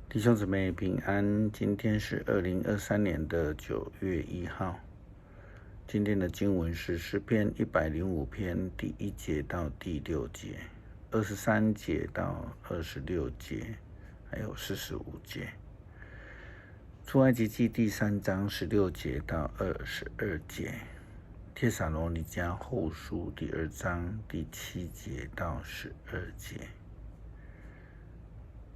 弟兄姊妹平安，今天是2023年的9月1号。今天的经文是诗篇105篇第1节到第6节，23节到26节，还有45节。出埃及记第3章16节到22节，帖撒罗尼迦后书第2章第7节到12节。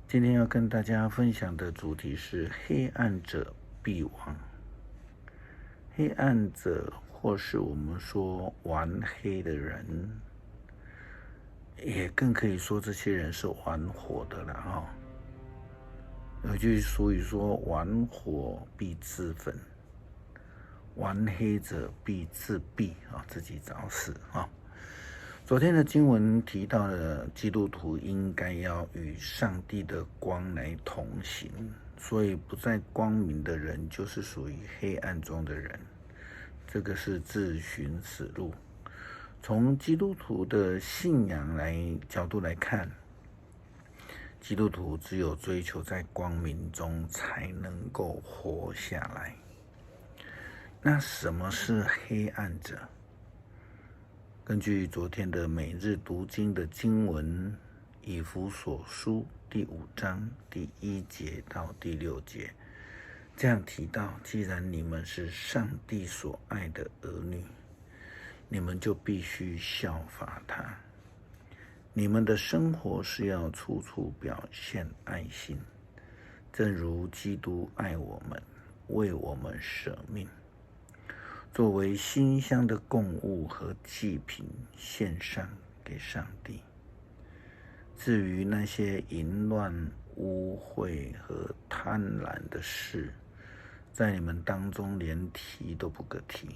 今天要跟大家分享的主题是黑暗者必亡。黑暗者，或是我们说玩黑的人，也更可以说这些人是玩火的了。有句俗语说，玩火必自焚，玩黑者必自毙，自己找死。昨天的经文提到了基督徒应该要与上帝的光来同行，所以不在光明的人就是属于黑暗中的人，这个是自寻死路。从基督徒的信仰角度来看，基督徒只有追求在光明中才能够活下来。那什么是黑暗者？根据昨天的每日读经的经文，以弗所书第5章第1节到第6节，这样提到：既然你们是上帝所爱的儿女，你们就必须效法他。你们的生活是要处处表现爱心，正如基督爱我们，为我们舍命，作为馨香的供物和祭品献上给上帝。至于那些淫乱、污秽和贪婪的事，在你们当中连提都不可提，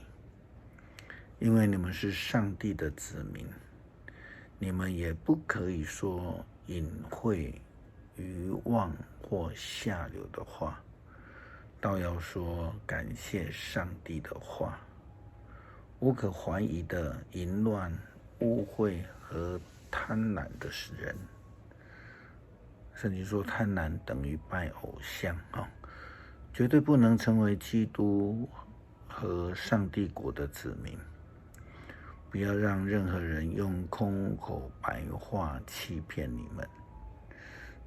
因为你们是上帝的子民，你们也不可以说隐晦、愚妄或下流的话，倒要说感谢上帝的话。无可怀疑的淫乱、污秽和贪婪的人，圣经说贪婪等于拜偶像，绝对不能成为基督和上帝国的子民。不要让任何人用空口白话欺骗你们。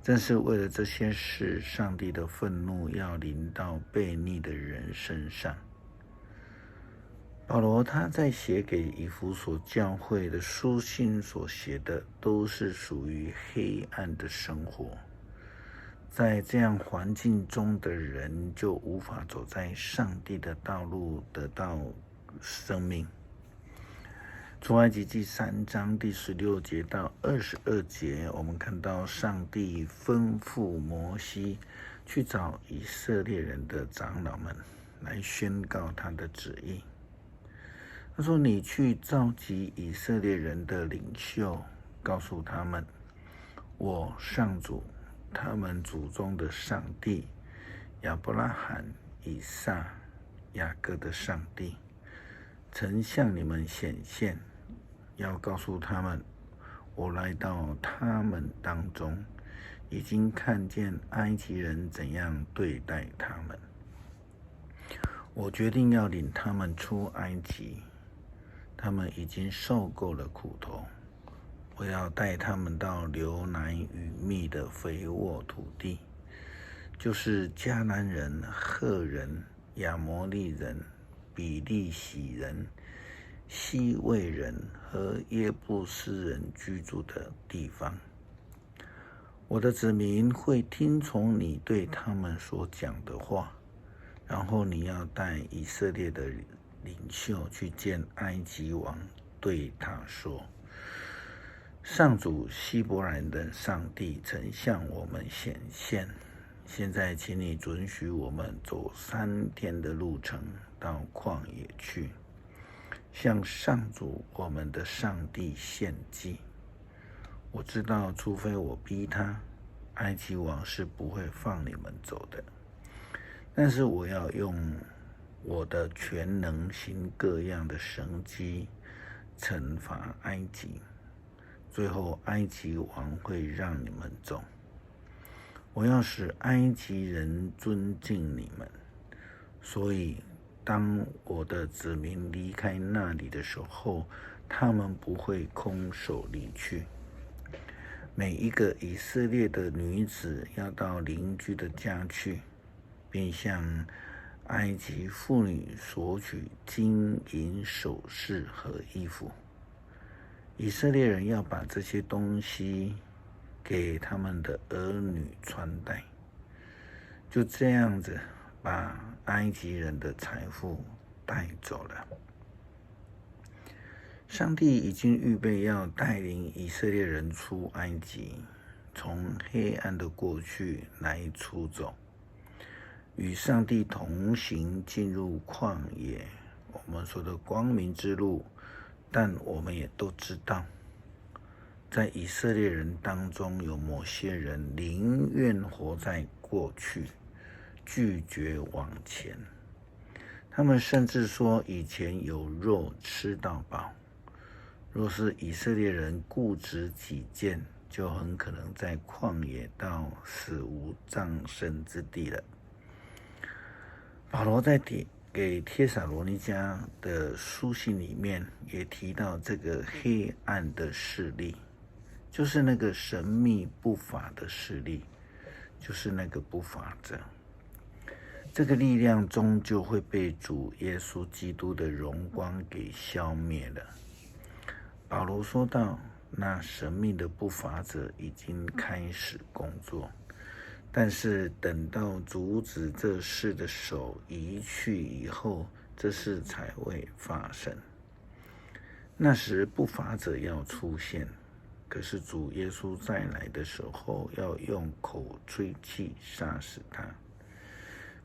正是为了这些事，上帝的愤怒要临到悖逆的人身上。保罗他在写给以弗所教会的书信所写的，都是属于黑暗的生活。在这样环境中的人，就无法走在上帝的道路，得到生命。出埃及记3章第16节到22节，我们看到上帝吩咐摩西去找以色列人的长老们，来宣告他的旨意。他说：你去召集以色列人的领袖，告诉他们，我上主，他们祖宗的上帝，亚伯拉罕、以撒、雅各的上帝，曾向你们显现，要告诉他们，我来到他们当中，已经看见埃及人怎样对待他们。我决定要领他们出埃及，他们已经受够了苦头，我要带他们到流奶与蜜的肥沃土地，就是迦南人、赫人、亚摩利人、比利洗人、希未人和耶布斯人居住的地方。我的子民会听从你对他们所讲的话，然后你要带以色列的领袖去见埃及王，对他说：上主希伯来人的上帝曾向我们显现，现在请你准许我们走3天的路程到旷野去，向上主我们的上帝献祭。我知道除非我逼他，埃及王是不会放你们走的，但是我要用我的全能行各样的神迹，惩罚埃及，最后埃及王会让你们走。我要使埃及人尊敬你们。所以当我的子民离开那里的时候，他们不会空手离去。每一个以色列的女子要到邻居的家去，并向埃及妇女索取金银首饰和衣服。以色列人要把这些东西给他们的儿女穿戴，就这样子把埃及人的财富带走了。上帝已经预备要带领以色列人出埃及，从黑暗的过去来出走，与上帝同行，进入旷野，我们说的光明之路。但我们也都知道，在以色列人当中，有某些人宁愿活在过去，拒绝往前。他们甚至说以前有肉吃到饱。若是以色列人固执己见，就很可能在旷野到死无葬身之地了。保罗在给帖撒罗尼迦的书信里面也提到这个黑暗的势力，就是那个神秘不法的势力，就是那个不法者。这个力量终究会被主耶稣基督的荣光给消灭了。保罗说到，那神秘的不法者已经开始工作，但是等到阻止这事的手移去以后，这事才会发生。那时不法者要出现，可是主耶稣再来的时候，要用口吹气杀死他，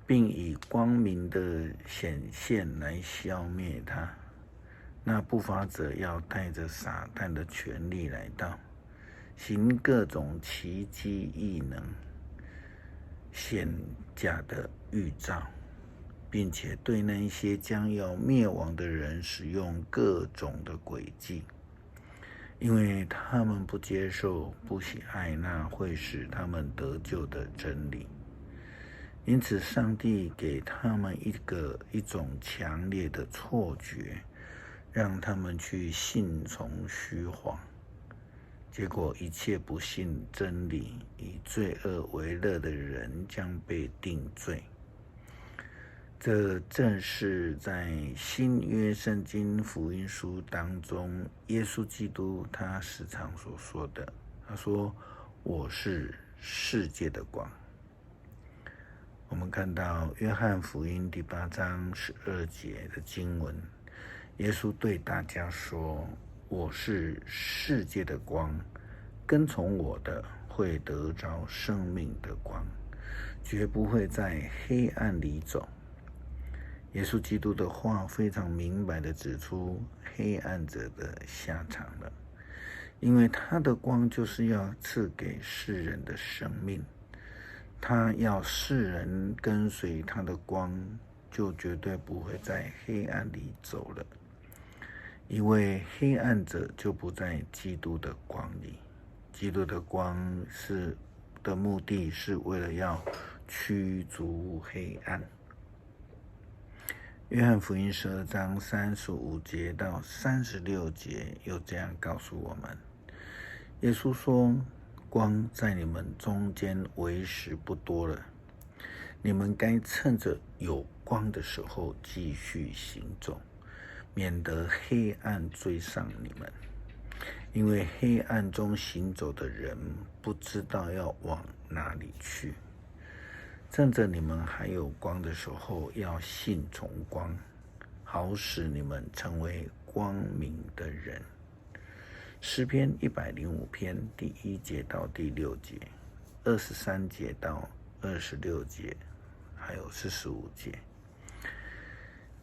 并以光明的显现来消灭他。那不法者要带着撒旦的权力来到，行各种奇迹异能，显假的预兆，并且对那些将要灭亡的人使用各种的诡计，因为他们不接受、不喜爱那会使他们得救的真理。因此上帝给他们一种强烈的错觉，让他们去信从虚谎，结果一切不信真理、以罪恶为乐的人将被定罪。这正是在新约圣经福音书当中，耶稣基督他时常所说的。他说：“我是世界的光。”我们看到约翰福音第8章12节的经文，耶稣对大家说：“我是世界的光，跟从我的会得着生命的光，绝不会在黑暗里走。”耶稣基督的话非常明白地指出黑暗者的下场了，因为他的光就是要赐给世人的生命，他要世人跟随他的光，就绝对不会在黑暗里走了，因为黑暗者就不在基督的光里。基督的光的目的是为了要驱逐黑暗。约翰福音12章35节到36节又这样告诉我们，耶稣说：“光在你们中间为时不多了，你们该趁着有光的时候继续行走，免得黑暗追上你们。因为黑暗中行走的人不知道要往哪里去。趁着你们还有光的时候，要信从光，好使你们成为光明的人。”诗篇105篇第1节到第6节，23节到26节，还有45节。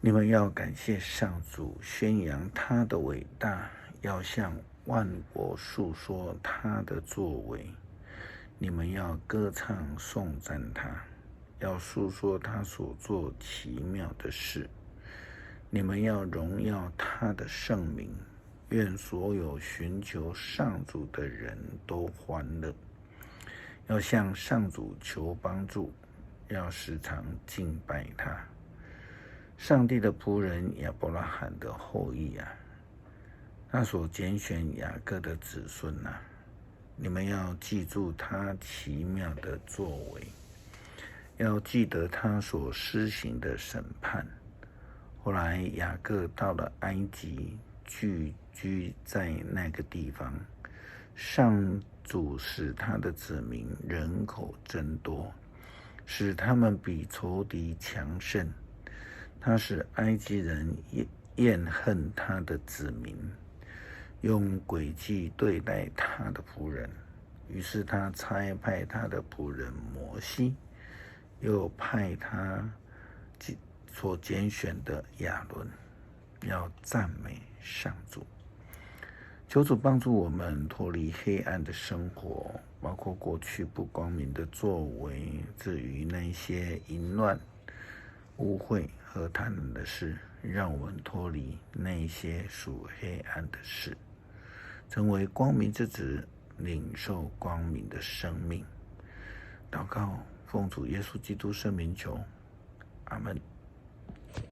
你们要感谢上主，宣扬他的伟大，要向万国述说他的作为。你们要歌唱颂赞他，要述说他所做奇妙的事。你们要荣耀他的圣名，愿所有寻求上主的人都欢乐。要向上主求帮助，要时常敬拜他。上帝的仆人亚伯拉罕的后裔啊，他所拣选雅各的子孙啊，你们要记住他奇妙的作为，要记得他所施行的审判。后来雅各到了埃及，聚居在那个地方，上主使他的子民人口增多，使他们比仇敌强盛。他使埃及人厌恨他的子民，用诡计对待他的仆人。于是他差派他的仆人摩西，又派他所拣选的亚伦，要赞美上主。求主帮助我们脱离黑暗的生活，包括过去不光明的作为，至于那些淫乱、污秽和贪婪的事，让我们脱离那些属黑暗的事，成为光明之子，领受光明的生命。祷告，奉主耶稣基督圣名求，阿们。